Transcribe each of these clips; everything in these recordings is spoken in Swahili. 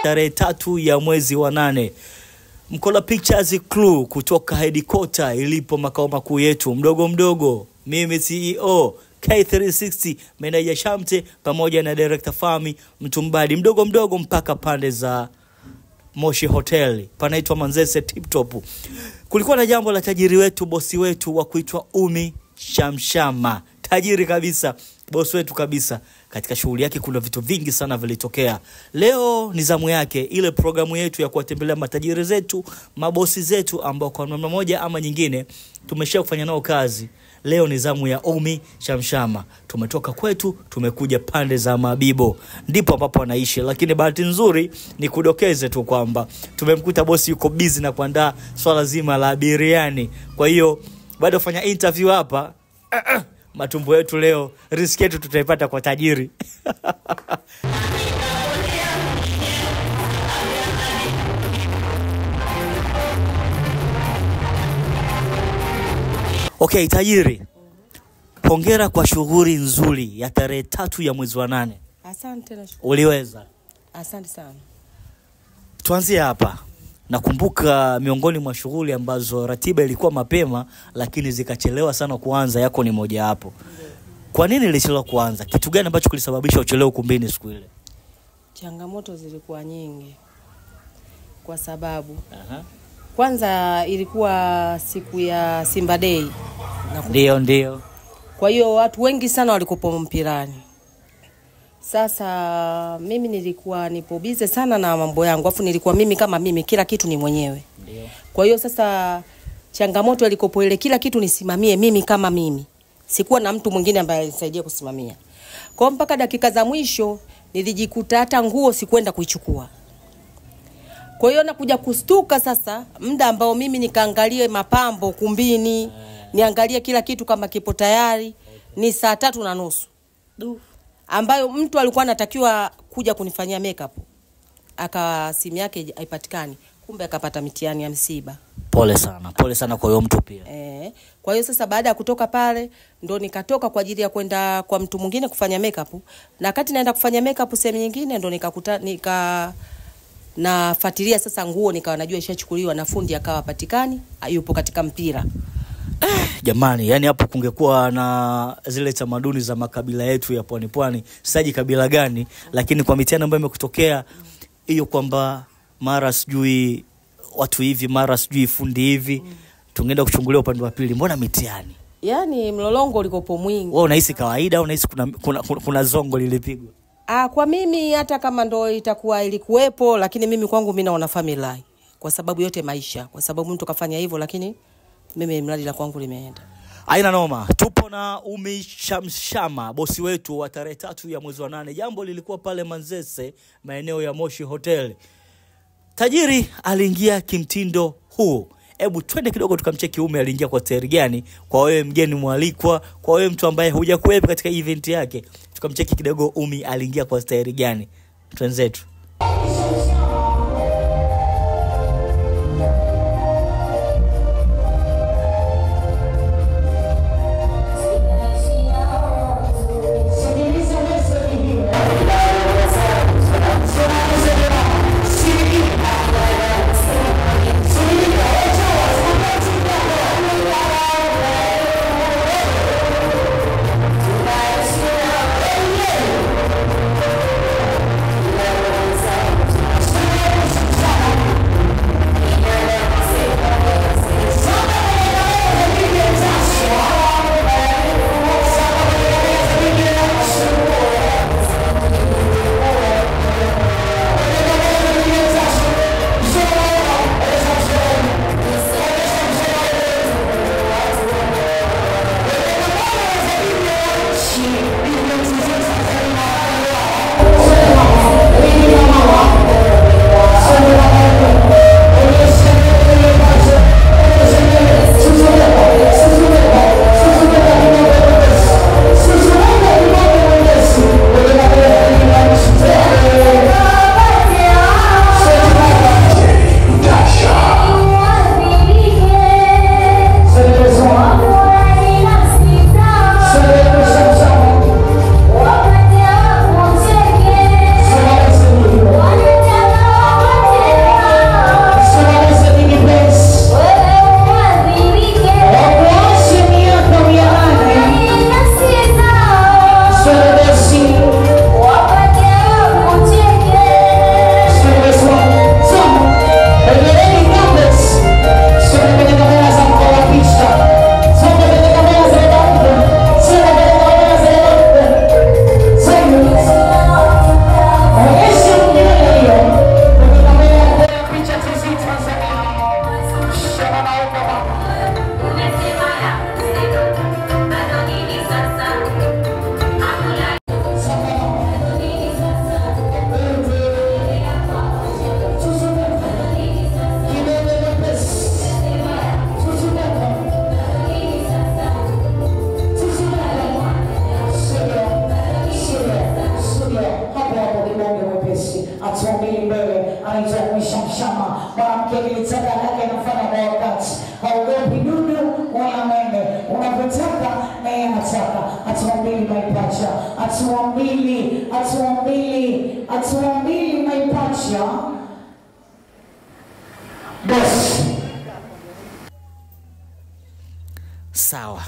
tarehe 3 ya mwezi wa 8. Mkola Pictures Crew kutoka headquarter ilipo makao makuu yetu. Mdogo mimi CEO K360 Meneja Shamte pamoja na director Fami Mtumbadi. Mdogo mpaka pande za Moshi Hotel, panaitwa Manzese Tip Top. Kulikuwa na jambo la tajiri wetu, bosi wetu wa kuitwa Umi Shamshama. Tajiri kabisa, bosi wetu kabisa. Katika shughuli yake kuna vitu vingi sana vilitokea. Leo ni zamu yake, ile programu yetu ya kuwatembelea matajiri zetu, mabosi zetu ambao kwa namna moja ama nyingine tumesha kufanya nao kazi. Leo ni zamu ya Umi Shamshama. Tumetoka kwetu, tumekuja pande za Mabibo. Ndipo ambapo anaishi. Lakini bahati nzuri ni kudokeze tu kwamba tumemkuta bosi yuko busy na kuandaa swala zima la biriani. Kwa hiyo baada kufanya interview hapa, matumbo yetu leo, riski yetu tutaipata kwa tajiri. Okay, tajiri. Hongera kwa shughuli nzuri ya tarehe 3 ya mwezi wa 8. Asante na shukrani. Uliweza? Asante sana. Tuanzie hapa. Nakumbuka miongoni mwa shughuli ambazo ratiba ilikuwa mapema lakini zikachelewa sana kuanza, yako ni moja hapo. Kwa nini ilichelewa kuanza? Kitu gani ambacho kilisababisha uchelewe ukumbini siku ile? Changamoto zilikuwa nyingi. Kwa sababu kwanza ilikuwa siku ya Simba Day. Ndio. Kwa hiyo watu wengi sana walikuwa mpirani. Sasa mimi nilikuwa nipo busy sana na mambo yangu. Alafu nilikuwa mimi kama mimi kila kitu ni mwenyewe. Ndio. Kwa hiyo sasa changamoto ilikopo ile kila kitu nisimamie mimi kama mimi. Sikuwa na mtu mwingine ambaye alisaidia kusimamia. Kwa mpaka dakika za mwisho nilijikuta hata nguo sikwenda kuichukua. Kwa hiyo nakuja kustuka sasa muda ambao mimi nikaangalie mapambo kumbini, niangalie kila kitu kama kipo tayari, ni saa 3:30. Ambayo mtu alikuwa anatakiwa kuja kunifanyia makeup. Simu yake haipatikani. Kumbe akapata mitihani ya msiba. Pole sana kwa huyo mtu pia. Kwa hiyo sasa baada ya kutoka pale ndo nikatoka kwa ajili ya kwenda kwa mtu mwingine kufanya makeup. Na wakati naenda kufanya makeup sehemu nyingine ndo nafuatilia sasa nguo, nikawa najua ishachukuliwa na fundi akawa patikani, yupo katika mpira. Jamani, yani hapo kungekuwa na zile tamaduni za makabila yetu ya pwani. Saji kabila gani, lakini kwa mitihani ambayo imekutokea hiyo kwamba mara sijui watu hivi, mara sijui fundi hivi, tungeenda kuchungulia upande wa pili. Mbona mitihani? Yani mlolongo ulikopo mwingi. Wewe unahisi kawaida au unahisi kuna zongo lilipigwa? Kwa mimi hata kama ndo ilikuwepo, lakini mimi kwangu mimi naona family. Kwa sababu yote maisha, kwa sababu mtu kafanya hivyo, lakini mimi mradi la kwangu limeenda. Haina noma. Tupo na Umi Shamshama, bosi wetu wa tarehe 3 ya mwezi wa 8. Jambo lilikuwa pale Manzese, maeneo ya Moshi Hotel. Tajiri aliingia kimtindo huu. Hebu twende kidogo tukamcheki Umi aliingia kwa staili gani, kwa wewe mgeni mwalikwa, kwa wewe mtu ambaye hujakuwepo katika event yake. Tukamcheki kidogo Umi aliingia kwa staili gani. Twenzetu. anaitwa Mshamshama. Mwanamke kilitaka yake anafanya kwa wakati, haogopi dudu wala mende, unavyotaka na yeye anataka. Hatua mbili maipacha, hatua mbili maipacha. Boss. Sawa.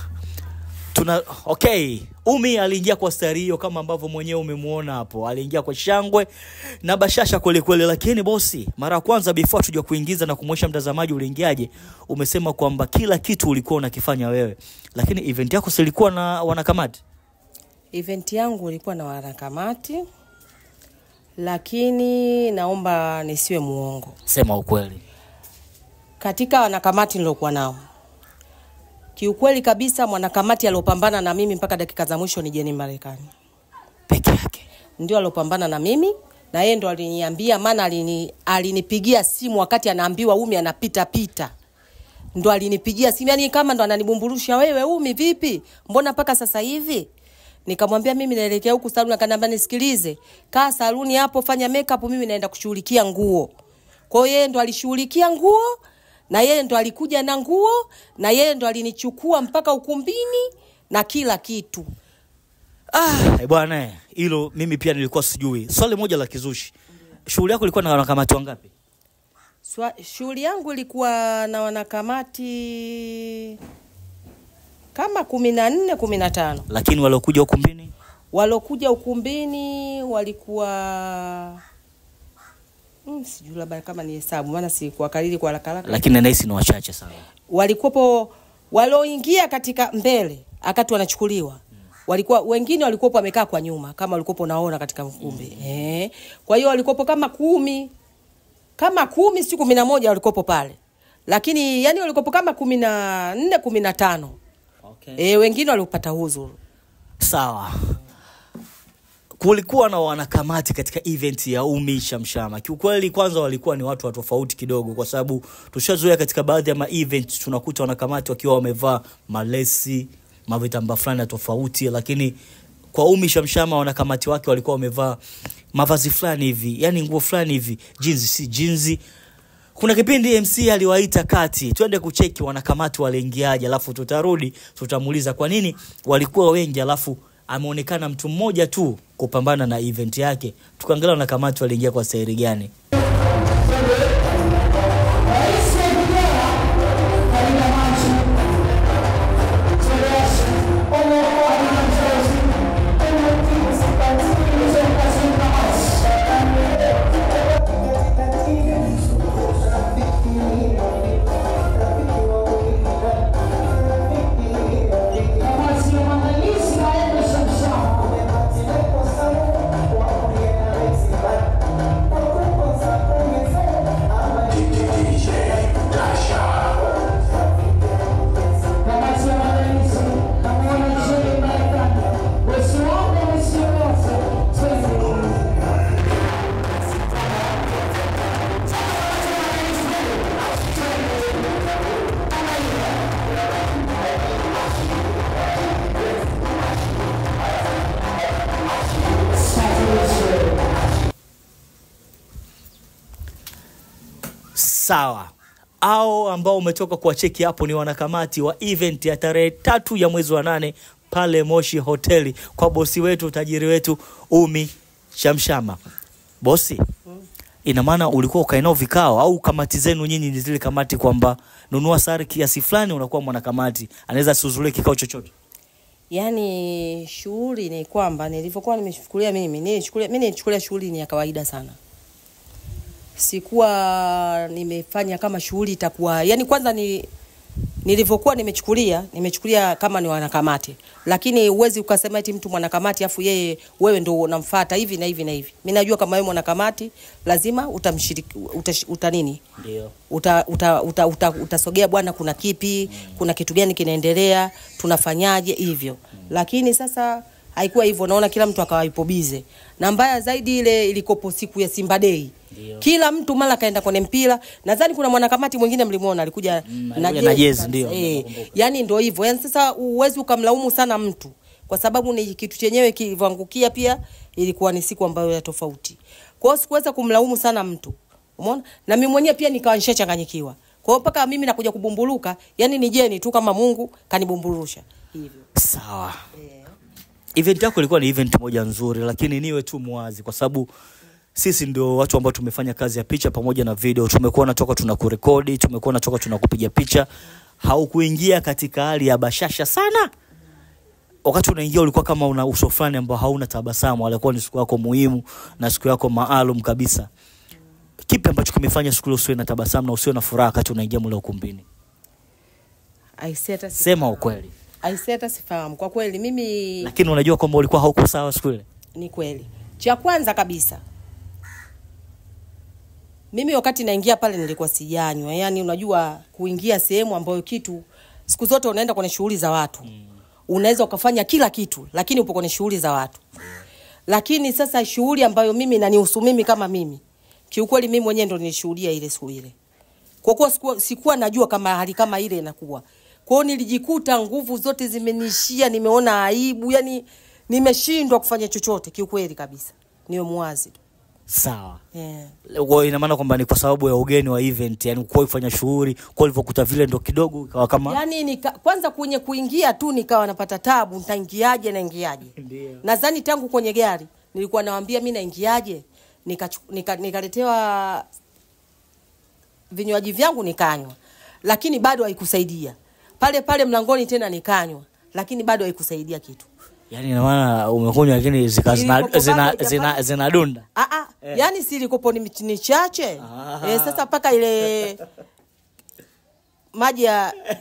Okay, Umi aliingia kwa stari hiyo kama ambavyo mwenyewe umemuona hapo. Aliingia kwa shangwe na bashasha kweli kweli, lakini bosi, mara kwanza before tujue kuingiza na kumwesha mtazamaji uliingiaje, umesema kwamba kila kitu ulikuwa unakifanya wewe. Lakini event yako silikuwa na wanakamati? Event yangu ilikuwa na wanakamati, lakini naomba nisiwe muongo. Sema ukweli. Katika wanakamati nilokuwa nao, kiukweli kabisa mwanakamati aliyopambana na mimi mpaka dakika za mwisho ni Jeni Marekani. Peke yake. Ndio aliyopambana na mimi, na yeye ndo aliniambia, maana alinipigia simu wakati anaambiwa Umi anapita. Ndo alinipigia simu, yani kama ndo ananibumburusha, wewe Umi vipi? Mbona mpaka sasa hivi? Nikamwambia mimi naelekea huku saluni, akaniambia nisikilize, kaa saluni hapo fanya makeup, mimi naenda kushughulikia nguo. Kwa hiyo yeye ndo alishughulikia nguo, na yeye ndo alikuja na nguo, na yeye ndo alinichukua mpaka ukumbini na kila kitu. Bwana, hilo mimi pia nilikuwa sijui. Swali moja la kizushi. Shughuli yako ilikuwa na wanakamati wangapi? Shughuli yangu ilikuwa na wanakamati kama 14 15. Lakini waliokuja ukumbini? Walokuja ukumbini walikuwa sijui labda kama ni hesabu, maana si kwa kalili kwa haraka. Lakini nahisi ni wachache sana. Walikuwa waloingia katika mbele akati wanachukuliwa. Walikuwa wengine walikuwa wamekaa kwa nyuma kama walikuwa unaona katika ukumbi. Kwa hiyo walikuwa kama 10 si 11 walikuwa pale. Lakini yani walikuwa kama 14 15. Okay. Wengine walipata huzuru. Sawa. Kulikuwa na wanakamati katika event ya Umi Shamshama. Kiukweli kwanza walikuwa ni watu wa tofauti kidogo, kwa sababu tushazoea katika baadhi ya ma-event tunakuta wanakamati wakiwa wamevaa malesi, mavitamba fulani tofauti, lakini kwa Umi Shamshama wanakamati wake walikuwa wamevaa mavazi fulani hivi, yani nguo fulani hivi, jinzi si jinzi. Kuna kipindi MC aliwaita kati, twende kucheki wanakamati waliingiaje, alafu tutarudi tutamuuliza kwa nini walikuwa wengi, alafu ameonekana mtu mmoja tu kupambana na event yake. Tukaangalia wanakamati waliingia kwa staili gani. Sawa. Hao ambao umetoka kuwacheki hapo ni wanakamati wa event ya tarehe 3 ya mwezi wa 8 pale Moshi Hoteli kwa bosi wetu, tajiri wetu Umi Shamshama. Bosi, ina maana ulikuwa ukainao vikao au kamati zenu nyinyi ni zile kamati kwamba nunua sare kiasi fulani unakuwa mwanakamati, anaweza suzulie kikao chochote? Yani shughuli ni kwamba nilivyokuwa nimechukulia mimi nilichukulia shughuli ni ya kawaida sana. Sikuwa nimefanya kama shughuli itakuwa, yani kwanza nilivyokuwa nimechukulia kama ni wanakamati, lakini uwezi ukasema eti mtu mwanakamati afu yeye wewe ndio unamfuata hivi na hivi na hivi. Mimi najua kama wewe mwanakamati lazima utamshiriki utanini? Ndio. Utasogea bwana, kuna kipi, kuna kitu gani kinaendelea, tunafanyaje hivyo. Lakini sasa haikuwa hivyo, naona kila mtu akawa yupo bize. Na mbaya zaidi ile ilikopo siku ya Simba Day. Dio. Kila mtu mara kaenda kwenye mpira. Nadhani kuna mwanakamati mwingine mlimuona alikuja na jezi ndio. Yani ndio hivyo. Yani sasa uwezi ukamlaumu sana mtu kwa sababu ni kitu chenyewe kilivyoangukia, pia ilikuwa ni siku ambayo ya tofauti. Kwa hiyo sikuweza kumlaumu sana mtu. Umeona? Na mimi mwenyewe pia nikawa nishachanganyikiwa. Kwa hiyo mpaka mimi nakuja kubumbuluka, yani ni jeni tu kama Mungu kanibumburusha hivyo. Sawa. Event yako ilikuwa ni event moja nzuri, lakini niwe tu muwazi kwa sababu sisi ndio watu ambao tumefanya kazi ya picha pamoja na video. Tumekuwa natoka tunakurekodi, tumekuwa natoka tunakupiga picha. Haukuingia katika hali ya bashasha sana. Wakati unaingia ulikuwa kama una uso fulani ambao hauna tabasamu. Alikuwa ni siku yako muhimu na siku yako maalum kabisa. Kipi ambacho kimefanya siku ile usiwe na tabasamu na usiwe na furaha wakati unaingia mule ukumbini? Sema ukweli. Aiseta sifahamu. Kwa kweli mimi, lakini unajua kwamba ulikuwa hauko sawa siku ile. Ni kweli. Cha kwanza kabisa, mimi wakati naingia pale nilikuwa sijanywa. Yani unajua kuingia sehemu ambayo kitu siku zote unaenda kwenye shughuli za watu. Unaweza ukafanya kila kitu lakini upo kwenye shughuli za watu. Lakini sasa shughuli ambayo mimi inanihusu mimi kama mimi, kiukweli mimi mwenyewe ndo nilishuhudia ile siku ile. Kwa kuwa sikuwa najua kama hali kama ile inakuwa. Kwa hiyo nilijikuta nguvu zote zimenishia, nimeona aibu, yani nimeshindwa kufanya chochote kiukweli kabisa. Niwe muwazi. Sawa. Kwa ina maana kwamba ni kwa sababu ya ugeni wa event, yani kwa kufanya shughuli, kwa ulivyokuta vile ndo kidogo ikawa kama yani kwanza kwenye kuingia tu nikawa napata tabu, nitaingiaje na ingiaje. Nadhani tangu kwenye gari nilikuwa nawaambia mimi naingiaje, nikaletewa vinywaji vyangu nikanywa, lakini bado haikusaidia. Pale mlangoni tena nikanywa, lakini bado haikusaidia kitu. Yani ina maana umekunywa lakini zinadunda. Yani silikopo ni chache. Sasa paka ile maji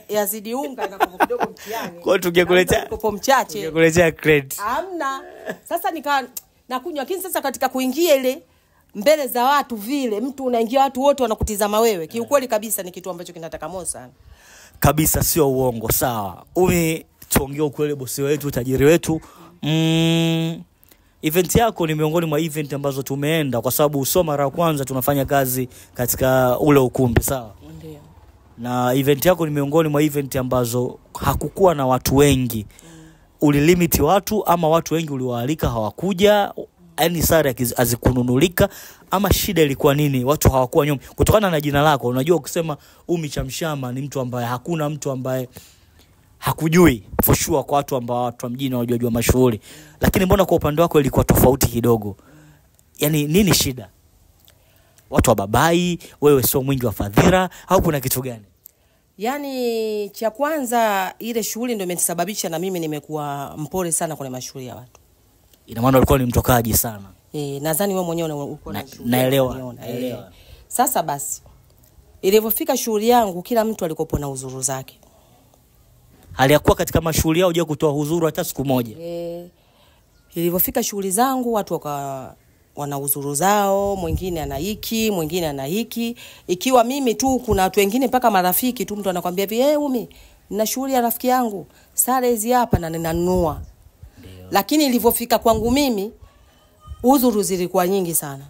ya zidi unga na kidogo mtiani. Kwa tungekuletea kopo mchache. Tungekuletea crate. Hamna. Sasa nakunywa, lakini sasa katika kuingia ile mbele za watu vile, mtu unaingia watu wote wanakutizama wewe. Kiukweli kabisa ni kitu ambacho kinataka moyo sana. Kabisa, sio uongo. Sawa. Tuongee ukweli bosi wetu, tajiri wetu. Event yako ni miongoni mwa event ambazo tumeenda kwa sababu sio mara ya kwanza tunafanya kazi katika ule ukumbi, sawa? Ndio. Na event yako ni miongoni mwa event ambazo hakukuwa na watu wengi. Ulilimiti watu ama watu wengi uliwaalika hawakuja, yani sare hazikununulika ama shida ilikuwa nini? Watu hawakuwa nyuma. Kutokana na jina lako, unajua ukisema Umi Chamshama ni mtu ambaye hakuna mtu ambaye hakujui for sure kwa watu ambao watu wa mjini wanajua mashuhuri. Lakini mbona kwa upande wako ilikuwa tofauti kidogo? Yani nini shida? Watu wa babai, wewe sio mwingi wa fadhila au kuna kitu gani? Yani cha kwanza ile shughuli ndio imenisababisha na mimi nimekuwa mpole sana kwenye mashughuli ya watu. Ina maana ulikuwa ni mtokaji sana. Nadhani wewe mwenyewe uko na naelewa. Sasa basi ilipofika shughuli yangu kila mtu alikopo na uzuru zake. Aliyakuwa katika mashughuli yao je kutoa huzuru hata siku moja. Ilipofika shughuli zangu watu wana uzuru zao, mwingine ana hiki, mwingine ana hiki. Ikiwa mimi tu kuna watu wengine mpaka marafiki tu mtu anakuambia hivi, Umi, nina shughuli ya rafiki yangu, sare hizi hapa na ninanunua. Lakini ilipofika kwangu mimi uzuru zilikuwa nyingi sana.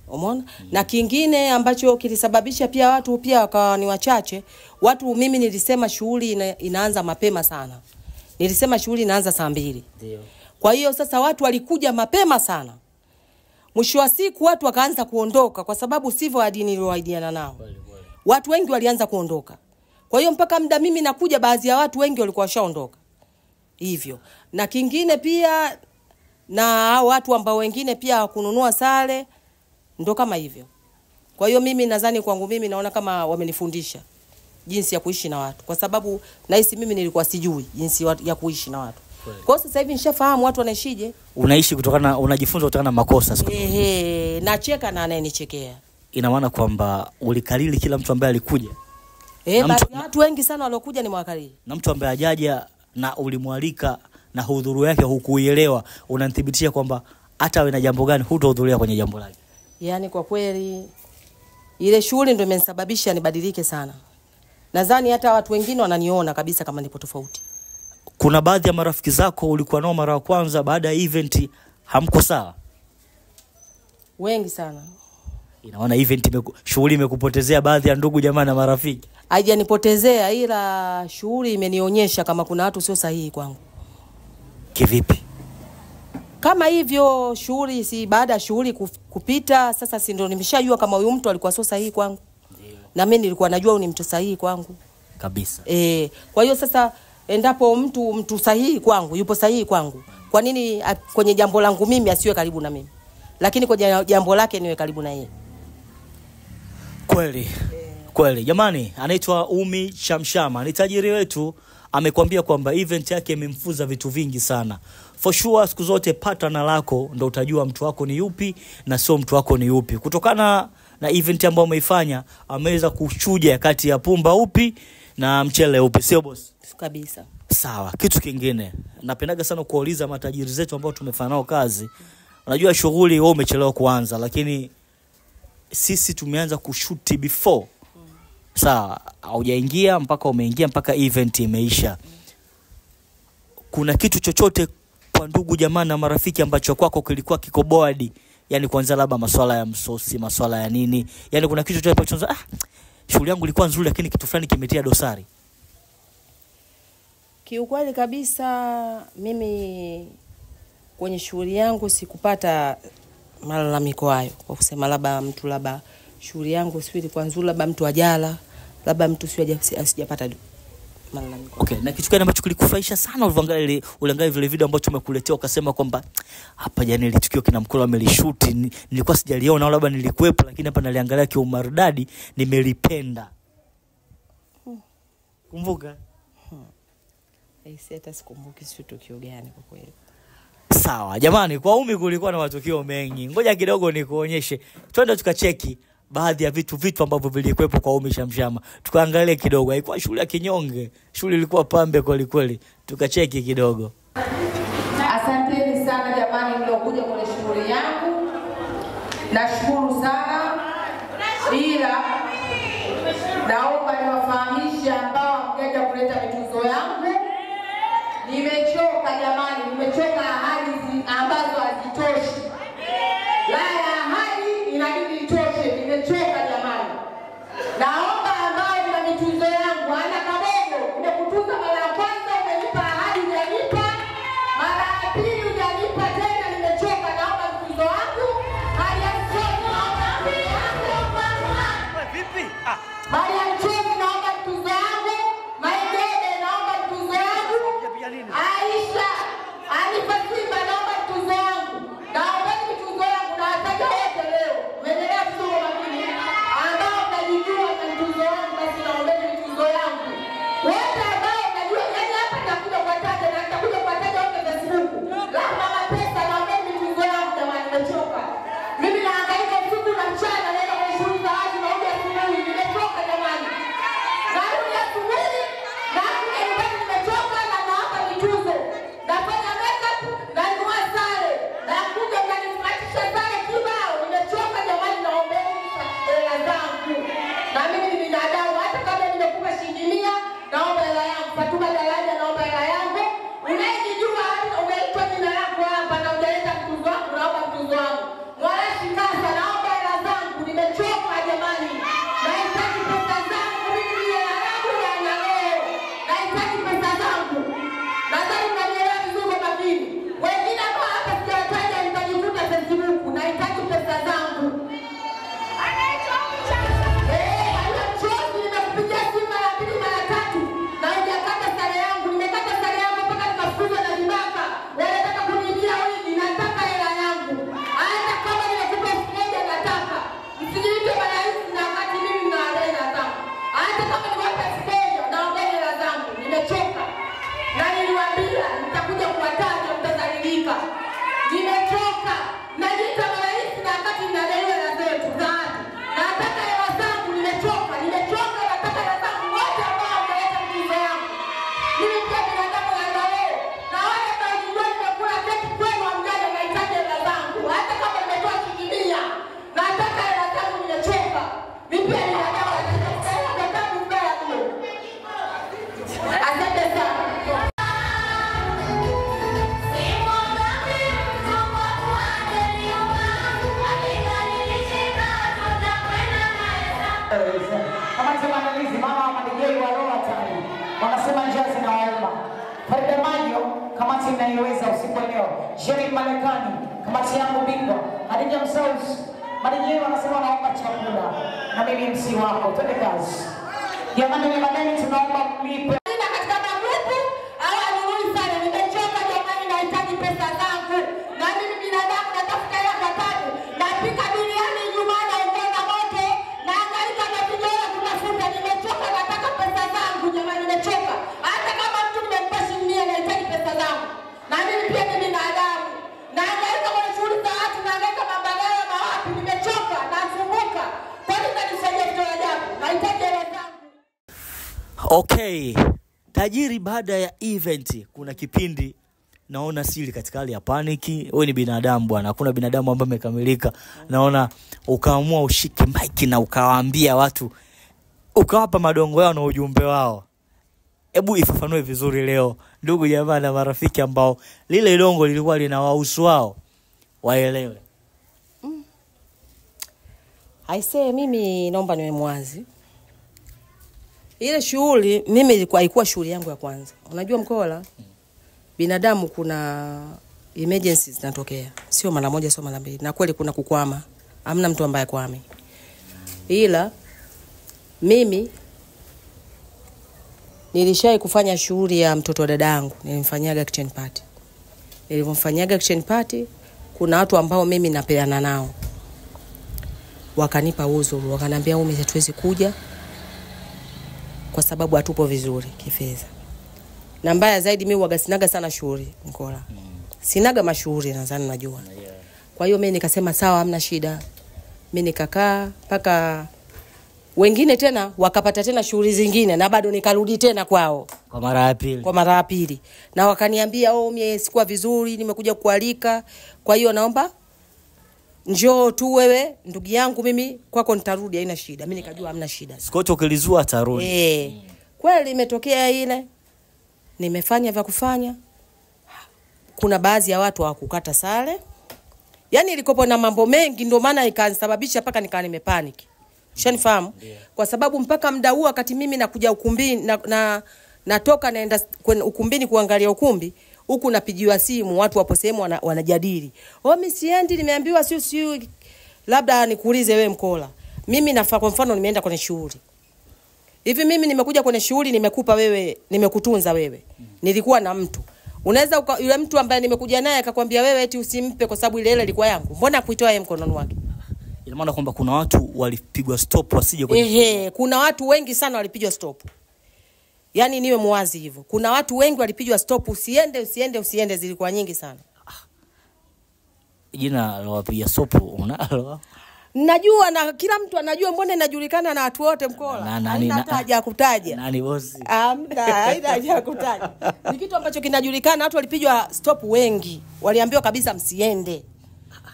Umeona? Na kingine ambacho kilisababisha pia watu pia wakawa ni wachache. Watu mimi nilisema shughuli inaanza mapema sana. Nilisema shughuli inaanza 2:00. Ndio. Kwa hiyo sasa watu walikuja mapema sana. Mwisho wa siku watu wakaanza kuondoka kwa sababu sivyo hadi nilioahidiana nao. Watu wengi walianza kuondoka. Kwa hiyo mpaka muda mimi nakuja baadhi ya watu wengi walikuwa washaondoka. Hivyo. Na kingine pia na watu ambao wengine pia kununua sare ndo kama hivyo. Kwa hiyo mimi nadhani kwangu mimi naona kama wamenifundisha jinsi ya kuishi na watu kwa sababu nahisi mimi nilikuwa sijui jinsi ya kuishi na watu. Kwa sasa hivi nishafahamu watu wanaishije. Unaishi kutokana unajifunza kutokana na makosa siku. Nacheka na anayenichekea. Ina maana kwamba ulikalili kila mtu ambaye alikuja. Watu wengi sana waliokuja ni mwakalili. Na mtu ambaye hajaja na ulimwalika na hudhuru yake hukuielewa, unanithibitisha kwamba hata awe na jambo gani hutahudhuria kwenye jambo lake. Yani kwa kweli ile shughuli ndio imenisababisha nibadilike sana. Nadhani hata watu wengine wananiona kabisa kama nipo tofauti. Kuna baadhi ya marafiki zako ulikuwa nao mara ya kwanza baada ya event hamko sawa? Wengi sana. Inaona event shughuli imekupotezea baadhi ya ndugu jamaa na marafiki? Haijanipotezea ila shughuli imenionyesha kama kuna watu sio sahihi kwangu. Kivipi? Kama hivyo shughuli, si baada ya shughuli kupita, sasa si ndio nimeshajua kama huyu mtu alikuwa sio sahihi kwangu. Na mimi nilikuwa najua huyu ni mtu sahihi kwangu kabisa. Kwa hiyo sasa endapo mtu sahihi kwangu, yupo sahihi kwangu, kwa nini kwenye jambo langu mimi asiwe karibu na mimi? Lakini kwenye jambo lake niwe karibu na yeye. Kweli. Kweli. Jamani, anaitwa Umi Shamshama. Ni tajiri wetu, amekwambia kwamba event yake imemfunza vitu vingi sana. For sure siku zote partner lako ndo utajua mtu wako ni yupi na sio mtu wako ni yupi. Kutokana na event ambayo umeifanya, ameweza kuchuja kati ya pumba upi na mchele upi, sio boss? Kabisa. Sawa. Kitu kingine, napendaga sana kuuliza matajiri zetu ambao tumefanya nao kazi. Unajua shughuli wewe umechelewa kuanza, lakini sisi tumeanza kushoot before. Sawa, haujaingia mpaka umeingia mpaka event imeisha. Kuna kitu chochote kwa ndugu jamaa na marafiki ambacho kwako kilikuwa kiko board? Yani kwanza labda masuala ya msosi, masuala ya nini? Yani kuna kitu chochote ambacho shughuli yangu ilikuwa nzuri lakini kitu fulani kimetia dosari? Kiukweli kabisa mimi kwenye shughuli yangu sikupata malalamiko hayo. Kwa kusema labda shughuli yangu sio ilikuwa nzuri, labda mtu ajala, labda mtu asijapata malalamiko. Okay, na kitu gani ambacho kilikufurahisha sana uliangalia vile video ambacho tumekuletea ukasema kwamba hapa jana ile tukio kina Mkola amelishoot, nilikuwa sijaliona labda nilikuwepo lakini hapa naliangalia kwa umaridadi, nimelipenda? Kumbuka? Hata sikumbuki sio tukio gani kwa kweli. Sawa, jamani, kwa Umi kulikuwa na matukio mengi. Ngoja kidogo nikuonyeshe. Twende tukacheki baadhi ya vitu ambavyo vilikuwepo kwa Umi Shamshama. Tukaangalie kidogo. Haikuwa shughuli ya kinyonge. Shughuli ilikuwa pambe kweli kweli. Tukacheki kidogo. Asanteni sana jamani mliokuja kwenye shughuli yangu. Nashukuru sana. Ila naomba niwafahamishe ambao mkaja kuleta mituzo yangu. Nimechoka jamani, nimechoka ahadi ambazo hazitoshi. Laya ahadi inabidi itoshe, nimechoka jamani. Naomba ambao mna mituzo yangu, ana kabogo, nimekutuza mara ya kwanza umenipa ahadi hujanipa, mara ya pili hujanipa tena, nimechoka. Naomba mituzo wangu, hali ya mchozi naomba mituzo yangu. Vipi? Hali ya mchozi naomba mituzo yangu, Maigede naomba mituzo yangu. Aisha, Alifa Simba naomba mituzo yangu. Naomba mituzo yangu na wataja wote leo. Mwendelea vizuri makini. Ambao mnajijua na mituzo yangu basi naomba mituzo yangu. Wote ambao mnajua yani hapa nitakuja kuwataja na nitakuja kuwataja wote Facebook. La mama pesa naomba mituzo yangu jamani, nimechoka. Mimi naangaika usiku na mchana naenda kwa shughuli za watu na uje asubuhi. Nimechoka jamani. Narudi asubuhi na nyumbani nimechoka na naomba mituzo. Nafanya makeup na nunua sare. Na kuja mnanifuatisha sare kibao. Nimechoka jamani, naombeni hela zangu. Na mimi ni binadamu, hata kama nimekupa shilingi 100, naomba hela yangu. Fatuma Daraja naomba hela yangu. Unayejijua umeitwa jina lako hapa na hujaleta mtuzo wangu, naomba mtuzo wangu. Mwarashi Kasa naomba hela zangu. Nimechoka jamani. Nahitaji pesa zangu mimi ya yangu ya leo. Nahitaji pesa zangu. Nadhani mnanielewa vizuri makini. Wengine ambao hapa sijawataja nitajikuta Facebook. Nahitaji pesa zangu. Alichozi nimekupigia simu mara 2 mara 3 na hujakata sare yangu. Nimekata sare yangu mpaka nikafukuzwa na vibaka. Wanataka kuniibia wigi, nataka hela yangu. Hata kama nimekupa 1000 nataka. Msijiite marahisi na wakati mimi na hela zangu. Hata kama nimewapa 1000 naomba hela zangu. Nimechoka. Na niliwaambia nitakuja kuwataja mtadhalilika. Nimechoka. Najiita marahisi na wakati ninadaiwa hela zetu za watu. Nataka hela zangu, nimechoka. Nimechoka, nataka hela zangu wote ambao wameleta mtuzo yangu. Mimi pia binadamu na leo. Na wale ambao nijua nimekula keki kwenu amjani nahitaji hela zangu. Hata kama nimetoa shilingi 100. Nataka hela zangu, nimechoka. Mimi pia binadamu nataka hela zangu mbaya mno. Asante sana. Kama sema maandalizi mama wa madigei wa roho tayari. Wanasema njia zinawauma. Farida Majo, kamati inayoweza usiku leo. Jerry Malekani, kamati yangu bingwa. Hadija Msaus, madijeni wanasema wanaomba chakula. Na mimi MC wako, twende kazi. Jamani ni maneni tunaomba mlipe. Katika magrupu, hawa nunui sana, nimechoka jamani, nahitaji pesa zangu. Na mimi binadamu natafuta hela kwa tabu. Napika biriani Ijumaa na ongeza moto. Na hangaika na vijana kutafuta, nimechoka, nataka pesa zangu jamani, nimechoka. Hata kama mtu nimempa shilingi 100 nahitaji pesa zangu. Na mimi pia ni binadamu. Na hangaika kwa shughuli za watu, na hangaika mabagala na wapi, nimechoka, nasumbuka. Kwani kanisaidia kitu ajabu? Nahitaji hela zangu. Okay, tajiri baada ya event kuna kipindi naona siri katika hali ya paniki. Wewe ni binadamu bwana, hakuna binadamu ambaye amekamilika. Naona ukaamua ushike mic na ukawaambia watu, ukawapa madongo yao na ujumbe wao. Hebu ifafanue vizuri leo ndugu jamaa na marafiki ambao lile dongo lilikuwa linawahusu wao waelewe. Aisee, mimi naomba niwe mwazi. Ile shughuli mimi ilikuwa shughuli yangu ya kwanza. Unajua Mkola, binadamu kuna emergencies zinatokea. Sio mara moja, sio mara mbili. Na kweli kuna kukwama. Hamna mtu ambaye kwame. Ila mimi nilishai kufanya shughuli ya mtoto wa dadangu. Nilimfanyaga kitchen party. Nilimfanyaga kitchen party, kuna watu ambao mimi napeana nao. Wakanipa uzo, wakaniambia mimi hatuwezi kuja kwa sababu hatupo vizuri kifedha. Na mbaya zaidi mimi huaga sinaga sana shughuli Mkola. Sinaga mashughuli nadhani najua. Kwa hiyo mimi nikasema sawa, hamna shida. Mimi nikakaa paka wengine tena wakapata tena shughuli zingine na bado nikarudi tena kwao Kwa mara ya pili. Kwa mara ya pili. Na wakaniambia mimi sikuwa vizuri, nimekuja kualika. Kwa hiyo naomba njoo tu wewe ndugu yangu, mimi kwako nitarudi, haina shida. Mimi nikajua hamna shida. Sikoto kilizua atarudi. Kweli imetokea ile. Nimefanya vya kufanya. Kuna baadhi ya watu hawakukata sare. Yaani ilikopo na mambo mengi ndio maana ikanisababisha paka nikaa nimepanic. Ushanifahamu? Kwa sababu mpaka muda huu wakati mimi nakuja ukumbini natoka naenda ukumbini kuangalia ukumbi, huku napigiwa simu, watu wapo sehemu wanajadili. Mimi siendi, nimeambiwa sio labda nikuulize wewe Mkola. Mimi nafaa kwa mfano nimeenda kwenye shughuli. Hivi mimi nimekuja kwenye shughuli, nimekupa wewe, nimekutunza wewe. Nilikuwa na mtu. Unaweza yule mtu ambaye nimekuja naye akakwambia wewe eti usimpe kwa sababu ile ilikuwa yangu. Mbona kuitoa yeye mkononi wake? Ina maana kwamba kuna watu walipigwa stop wasije kwenye. Kuna watu wengi sana walipigwa stop. Yaani niwe muwazi hivyo. Kuna watu wengi walipigwa stop, usiende zilikuwa nyingi sana. Jina la wapiga stop unalo? Najua na kila mtu anajua, mbona inajulikana na watu wote Mkola. Haina haja kutaja. Nani bosi? Haina haja kutaja. Ni kitu ambacho kinajulikana, watu walipigwa stop wengi. Waliambiwa kabisa msiende.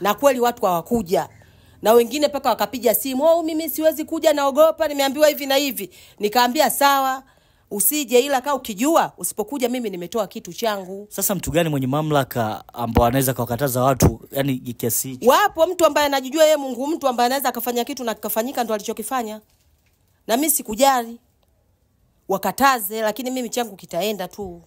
Na kweli watu hawakuja. Na wengine paka wakapiga simu, mimi siwezi kuja, naogopa, nimeambiwa hivi na hivi. Nikaambia sawa, usije, ila kaa ukijua usipokuja mimi nimetoa kitu changu. Sasa mtu gani mwenye mamlaka ambao anaweza kukataza watu yani kiasi? Wapo mtu ambaye anajijua yeye Mungu, mtu ambaye anaweza akafanya kitu na kikafanyika ndo alichokifanya. Na mimi sikujali. Wakataze, lakini mimi changu kitaenda tu.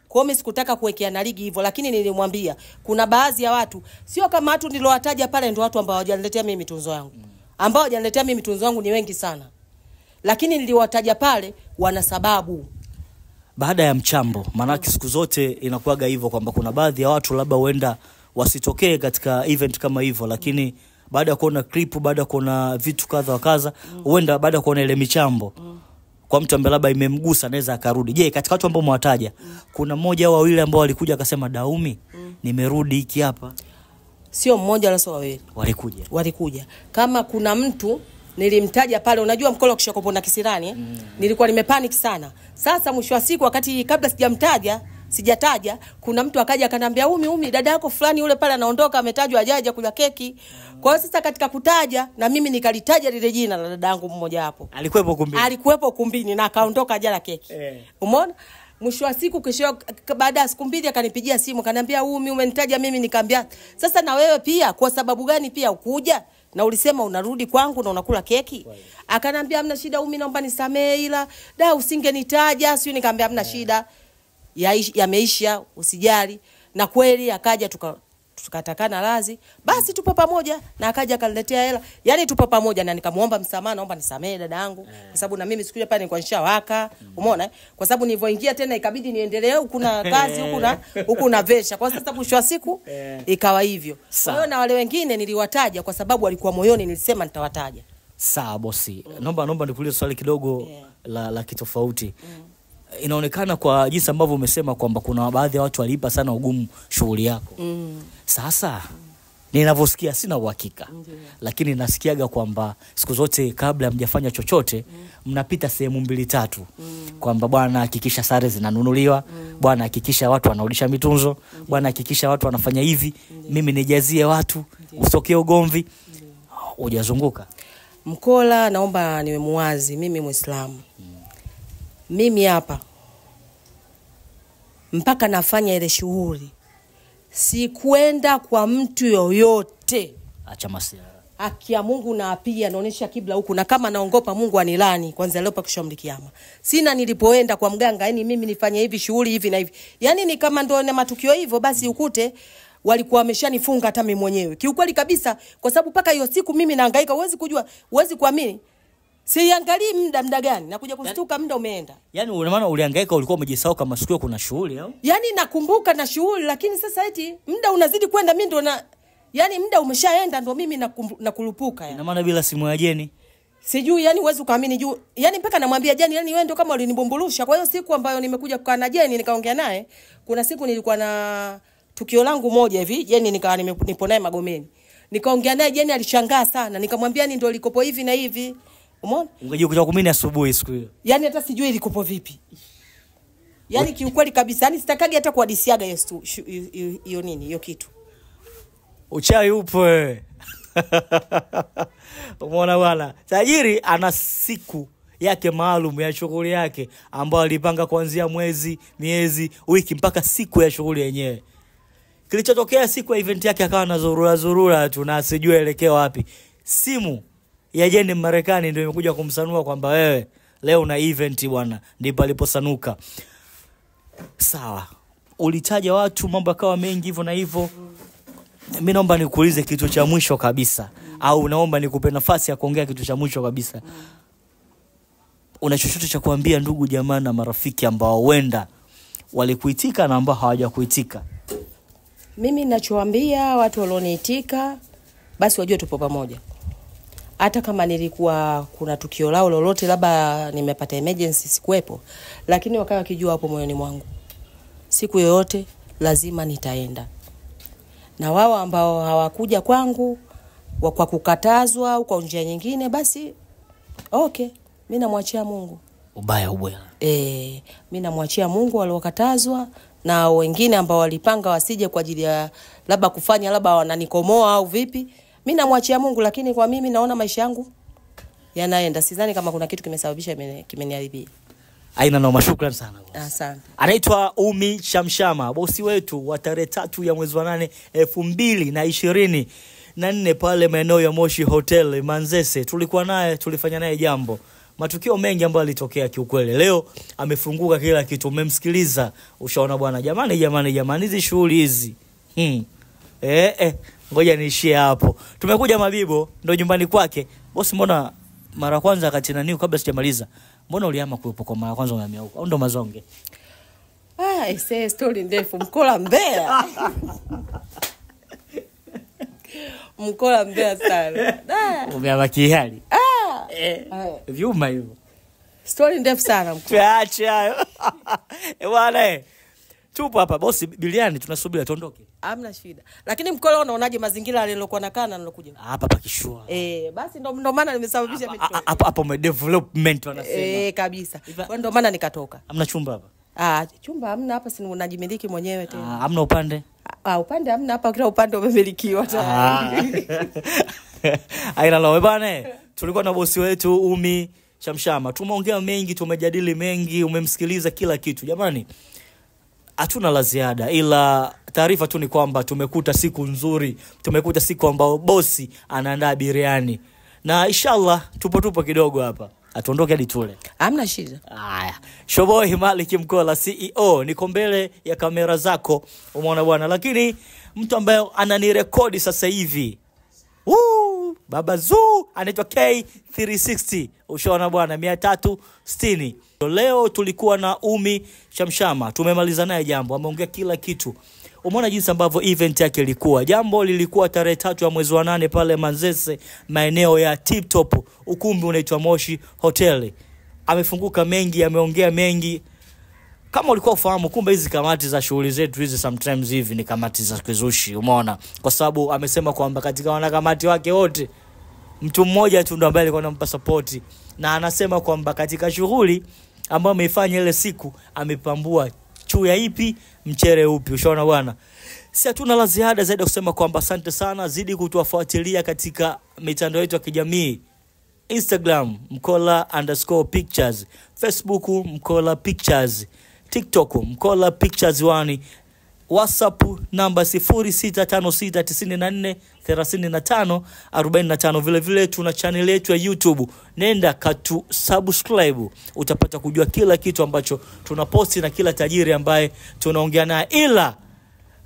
Kwa mimi sikutaka kuwekeana ligi hivyo, lakini nilimwambia kuna baadhi ya watu sio kama watu nilowataja pale ndio watu ambao hawajaniletea mimi tunzo yangu. Ambao hawajaniletea mimi tunzo yangu ni wengi sana. Lakini niliwataja pale wana sababu. Baada ya mchambo, maana siku zote inakuwaga hivyo kwamba kuna baadhi ya watu labda huenda wasitokee katika event kama hivyo, lakini baada ya kuona clip, baada ya kuona vitu kadha wa kadha, huenda baada ya kuona ile michambo kwa mtu ambaye labda imemgusa anaweza akarudi. Je, katika watu ambao mwataja kuna mmoja au wawili ambao walikuja akasema Daumi nimerudi hiki hapa? Sio mmoja wala sio wawili. Walikuja. Kama kuna mtu nilimtaja pale, unajua Mkola ukishakopo na kisirani, nilikuwa nimepanic sana. Sasa mwisho wa siku wakati kabla sijataja, kuna mtu akaja akaniambia Umi dada yako fulani yule pale anaondoka, ametajwa ajaje kula keki. Kwa hiyo sasa katika kutaja na mimi nikalitaja lile jina la dada yangu mmoja hapo. Alikuwepo kumbini na akaondoka ajala keki. Umeona? Mwisho wa siku kesho baada ya siku mbili akanipigia simu akaniambia Umi umenitaja mimi, nikamwambia sasa na wewe pia kwa sababu gani pia ukuja? na ulisema unarudi kwangu na unakula keki. Akanambia hamna shida Umi, naomba nisamee, ila da usingenitaja. Sio, nikamwambia hamna shida, yameisha, usijali. Na kweli akaja tukatakana lazi, basi tupo pamoja, na akaja akaniletea hela. Yaani tupo pamoja, na nikamuomba msamaha, naomba nisamee dada yangu kwa sababu na mimi siku ile pale nilikuwa nishawaka. Umeona? Kwa sababu nilivyoingia tena ikabidi niendelee huku na kazi huku na vesha. Kwa sababu mwisho wa siku ikawa hivyo. Kwa hiyo na wale wengine niliwataja kwa sababu walikuwa moyoni, nilisema nitawataja. Sawa bosi. Naomba nikuulize swali kidogo la kitofauti. Inaonekana kwa jinsi ambavyo umesema kwamba kuna baadhi ya watu walipa sana ugumu shughuli yako. Sasa ninavyosikia, sina uhakika, lakini nasikiaga kwamba siku zote kabla hamjafanya chochote mnapita sehemu 2-3 kwamba bwana hakikisha sare zinanunuliwa, bwana hakikisha watu wanarudisha mitunzo, bwana hakikisha watu wanafanya hivi, mimi nijazie watu, usitokee ugomvi. Hujazunguka Mkola, naomba niwe muwazi, mimi Muislamu. Mimi hapa mpaka nafanya ile shughuli si kwenda kwa mtu yoyote. Acha masiara. Haki ya Mungu na pia naonesha kibla huku, na kama naongopa Mungu anilani kwanza leo paka kesho kiyama. Sina nilipoenda kwa mganga, yani mimi nifanye hivi shughuli hivi na hivi. Yani ni kama ndio na matukio hivyo, basi ukute walikuwa wameshanifunga hata mimi mwenyewe. Kiukweli kabisa, kwa sababu paka hiyo siku mimi nahangaika, huwezi kujua, huwezi kuamini. Siangalii muda gani nakuja kustuka muda umeenda. Yaani una maana ulihangaika, ulikuwa umejisahau kama siku kuna shughuli au? Yaani nakumbuka na shughuli, lakini sasa eti muda unazidi kwenda, mimi ndo yaani muda umeshaenda ndo mimi nakulupuka yani. Ina maana bila simu ya Jeni? Sijui, yani huwezi kuamini juu. Yaani mpaka namwambia Jeni, yani wewe ndo kama ulinibumbulusha. Kwa hiyo siku ambayo nimekuja kukaa na Jeni nikaongea naye, kuna siku nilikuwa na tukio langu moja hivi, Jeni nikawa nipo naye Magomeni. Nikaongea naye, Jeni alishangaa sana. Nikamwambia ni ndo likopo hivi na hivi. Umeona? Ungeje kuja 10 asubuhi siku hiyo. Yaani hata sijui ilikopo vipi. Yaani kiukweli kabisa, yani sitakagi hata kuhadisiaga hiyo nini, hiyo kitu. Uchawi upo wewe. Umeona bwana? Tajiri ana siku yake maalum ya shughuli yake ambayo alipanga kuanzia mwezi, miezi, wiki mpaka siku ya shughuli yenyewe. Kilichotokea siku ya event yake akawa na zurura tu na asijue elekea wapi. Simu ya Jeni Marekani ndio imekuja kumsanua kwamba wewe leo una event bwana, ndipo aliposanuka. Sawa. Ulitaja watu mambo yakawa mengi hivyo na hivyo. Mimi naomba nikuulize kitu cha mwisho kabisa, au naomba nikupe nafasi ya kuongea kitu cha mwisho kabisa. Una chochote cha kuambia ndugu jamaa na marafiki ambao wenda walikuitika na ambao hawajakuitika? Mimi ninachowaambia watu walioniitika basi wajue tupo pamoja. Hata kama nilikuwa kuna tukio lao lolote labda nimepata emergency sikuepo, lakini wakawa wakijua hapo moyoni mwangu siku yoyote lazima nitaenda. Na wao ambao hawakuja kwangu kwa kukatazwa au kwa njia nyingine, basi okay, mimi namwachia Mungu. Ubaya ubwela. Mimi namwachia Mungu waliokatazwa, na wengine ambao walipanga wasije kwa ajili ya labda kufanya labda wananikomoa au vipi, mimi namwachia Mungu. Lakini kwa mimi naona maisha yangu yanaenda, sidhani kama kuna kitu kimesababisha kimeniharibia. Aina na shukrani sana boss. Asante. Anaitwa Umi Shamshama, bosi wetu wa tarehe 3 ya mwezi wa 8 2024 pale maeneo ya Moshi Hotel Manzese. Tulikuwa naye, tulifanya naye jambo. Matukio mengi ambayo yalitokea kiukweli. Leo amefunguka kila kitu, umemsikiliza. Ushaona bwana, jamani hizi shughuli hizi. Ngoja niishie hapo. Tumekuja Mabibo, ndo nyumbani kwake. Bosi, mbona mara kwanza akatina niu kabla sijamaliza? Mbona uliama kuwepo kwa mara kwanza umehamia huko? Au ndo mazonge? Say story ndefu. Mkola Mbeya. Mkola Mbeya sana. Umeama kihali. Vyuma hivyo. Story ndefu sana Mkola. Acha hayo. Bwana tupo hapa bosi biliani, tunasubiri tuondoke. Hamna shida. Lakini Mkola unaonaje mazingira alilokuwa nakaa na nilokuja? Hapa pakishua. Basi ndo maana nimesababisha mimi. Hapo development wanasema. Kabisa. Kwa ndo maana nikatoka. Hamna chumba hapa? Chumba hamna hapa, si unajimiliki mwenyewe tena. Hamna upande? Upande hamna hapa, kila upande umemilikiwa tayari. Aina lao bwana. Tulikuwa na bosi wetu Umi Shamshama. Tumeongea mengi, tumejadili mengi, umemsikiliza kila kitu. Jamani, hatuna la ziada, ila taarifa tu ni kwamba tumekuta siku nzuri, tumekuta siku ambao bosi anaandaa biriani, na inshallah tupo kidogo hapa, atuondoke hadi tule. Hamna shida. Haya, Showboy Malik Mkola CEO, niko mbele ya kamera zako, umeona bwana, lakini mtu ambaye ananirekodi sasa hivi, Baba Zoo, anaitwa K360, ushaona bwana, 360. Leo tulikuwa na Umi Shamshama, tumemaliza naye jambo, ameongea kila kitu. Umeona jinsi ambavyo event yake ilikuwa. Jambo lilikuwa tarehe 3 ya mwezi wa 8 pale Manzese, maeneo ya Tip Top, ukumbi unaitwa Moshi Hotel. Amefunguka mengi, ameongea mengi. Kama ulikuwa ufahamu, kumbe hizi kamati za shughuli zetu hizi sometimes hivi ni kamati za kizushi, umeona? Kwa sababu amesema kwamba katika wanakamati wake wote mtu mmoja tu ndo ambaye alikuwa anampa support, na anasema kwamba katika shughuli ambayo ameifanya ile siku amepambua chuya ipi mchere upi, ushaona bwana. Si hatuna la ziada zaidi kusema kwamba asante sana, zidi kutufuatilia katika mitandao yetu ya kijamii, Instagram Mkola_pictures, Facebook Mkola Pictures, TikTok Mkola Pictures 1, WhatsApp namba 0656943545. Vile vile tuna channel yetu ya YouTube, nenda katu subscribe, utapata kujua kila kitu ambacho tunaposti na kila tajiri ambaye tunaongea naye. Ila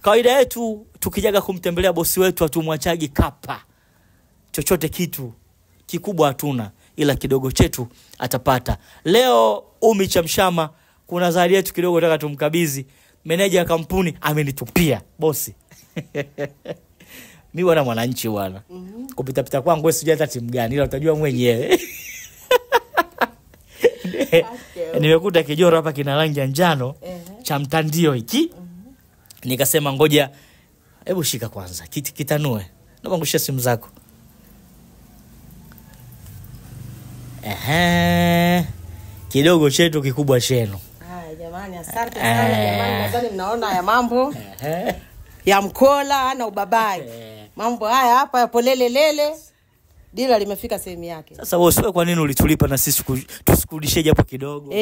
kawaida yetu tukijaga kumtembelea bosi wetu hatumwachagi kapa, chochote kitu kikubwa hatuna, ila kidogo chetu atapata. Leo Umi Shamshama kuna zawadi yetu kidogo nataka tumkabidhi. Meneja ya kampuni amenitupia bosi. Mimi bwana mwananchi bwana. Kupita kwangu wewe sijui hata timu gani, ila utajua mwenyewe. Nimekuta kijoro hapa kina rangi ya njano cha mtandio hiki. Nikasema ngoja hebu shika kwanza kitanue. Naomba ngushia simu zako. Kidogo chetu kikubwa chenu. Jamani, asante sana jamani, nadhani mnaona ya mambo ya Mkola na ubabai. Mambo haya hapa ya polelelele, dila limefika sehemu yake. Sasa wewe kwa nini ulitulipa na sisi tusikurudishie japo kidogo?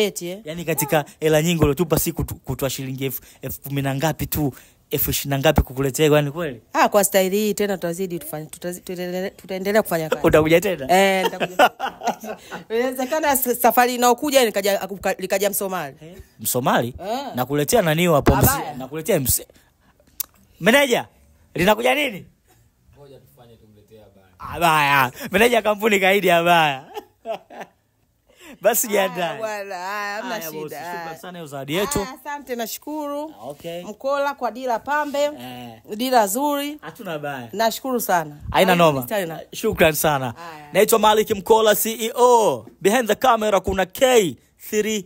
Yaani katika hela nyingi ulotupa siku kutoa shilingi 10,000 na ngapi tu, 20,000 ngapi kukuletea, kwani kweli? Kwa staili hii tena tutazidi tufanye, tutaendelea kufanya kazi. Utakuja tena? Nitakuja. Inawezekana safari inayokuja likaja Msomali. Msomali? Nakuletea nani hapo nakuletea meneja. Linakuja nini? Ngoja tufanye tumletea abaya. Meneja kampuni kaidi abaya. Basi jiandae. Bwana, hamna shida. Shukrani sana zawadi yetu. Asante, nashukuru. Okay. Mkola kwa dila pambe. Dila nzuri. Hatuna baya. Nashukuru sana. Haina noma. Shukrani sana. Naitwa Malik Mkola CEO. Behind the camera kuna K360,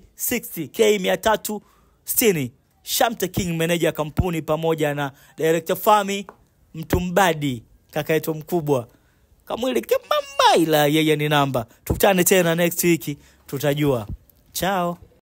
K360. Shamte King, manager kampuni, pamoja na director Fami Mtumbadi, kaka yetu mkubwa. Kamwili kama ila yeye ni namba. Tukutane tena next week, tutajua. Ciao.